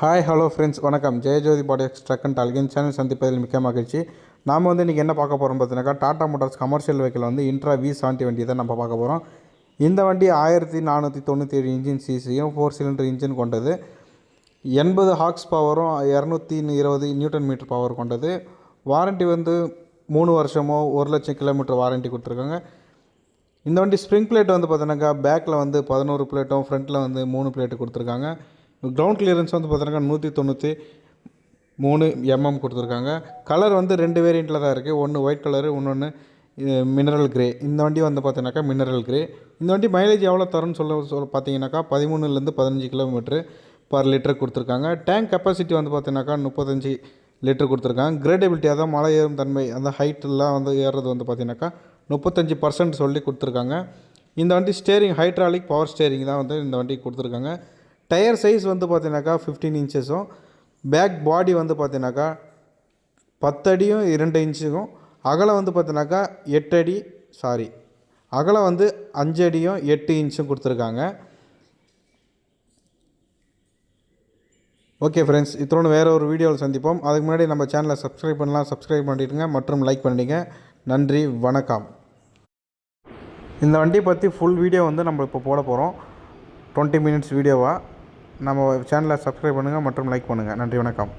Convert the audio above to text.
Hi hello friends வணக்கம். Jayajothi பாடிஎக்ஸ் drug and டால்கின் channel சந்திப்பதில் மிக்க மகிழ்ச்சி. நாம் இன்றைக்கி என்ன பார்க்க போகிறோம் பார்த்தீங்கன்னாக்கா, Tata Motors commercial vehicle intra V70 வண்டி தான் நம்ம பார்க்க போகிறோம். இந்த வண்டி 1497 இன்ஜின் சிசியும் 4 சிலிண்டர் இன்ஜின் கொண்டது. 80 ஹார்ஸ் பவரும் 220 நியூட்டன் மீட்டர் பவர் கொண்டது. வாரண்ட்டி 3 வருஷமோ 1,00,000 கிலோமீட்டர் வாரண்ட்டி கொடுத்துருக்காங்க. இந்த வண்டி ஸ்ப்ரிங் பிளேட் பார்த்தீங்கன்னாக்கா பேக்கில் 11 பிளேட்டும் ஃப்ரண்ட்டில் 3 பிளேட்டு கொடுத்துருக்காங்க. கிரவுண்ட் கிளியரன்ஸ் பார்த்தீங்கன்னா 193 mm கொடுத்துருக்காங்க. கலர் 2 வேரியண்ட்டில் தான் இருக்குது. ஒன்று ஒயிட் கலரு, இன்னொன்று மினரல் கிரே. இந்த வண்டி பார்த்தீங்கன்னாக்கா மினரல் கிரே. இந்த வண்டி மைலேஜ் எவ்வளோ தரும்னு சொல்ல பார்த்தீங்கன்னாக்கா 13லேருந்து 15 கிலோமீட்டர் பர் லிட்டர் கொடுத்துருக்காங்க. டேங்க் கெப்பாசிட்டி பார்த்தீங்கன்னாக்கா 35 லிட்டர் கொடுத்துருக்காங்க. கிரேடபிலிட்டி அதான் மலை ஏறும் தன்மை, அந்த ஹைட்டெல்லாம் ஏறுறது பார்த்தீங்கன்னாக்கா 35% சொல்லி கொடுத்துருக்காங்க. இந்த வண்டி ஸ்டேரிங் ஹைட்ராலிக் பவர் ஸ்டேரிங் தான் இந்த வண்டிக்கு கொடுத்துருக்காங்க. டயர் சைஸ் பார்த்தீங்கன்னாக்கா 15 இன்ச்சஸும், பேக் பாடி பார்த்தீங்கன்னாக்கா 10 அடியும் 2 இன்ச்சுக்கும், அகலம் பார்த்தீங்கன்னாக்கா 8 அடி அகலம் 5 அடியும் 8 இன்ச்சும் கொடுத்துருக்காங்க. ஓகே ஃப்ரெண்ட்ஸ், இத்தோடு வேறு ஒரு வீடியோவில் சந்திப்போம். அதுக்கு முன்னாடி நம்ம சேனலை சப்ஸ்கிரைப் பண்ணலாம், சப்ஸ்கிரைப் பண்ணிவிடுங்க மற்றும் லைக் பண்ணிடுங்க. நன்றி, வணக்கம். இந்த வண்டியை பற்றி ஃபுல் வீடியோ நம்ம இப்போ போட போகிறோம். 20 மினிட்ஸ் வீடியோவாக நம்ம சேனலை சப்ஸ்கிரைப் பண்ணுங்கள் மற்றும் லைக் பண்ணுங்கள். நன்றி, வணக்கம்.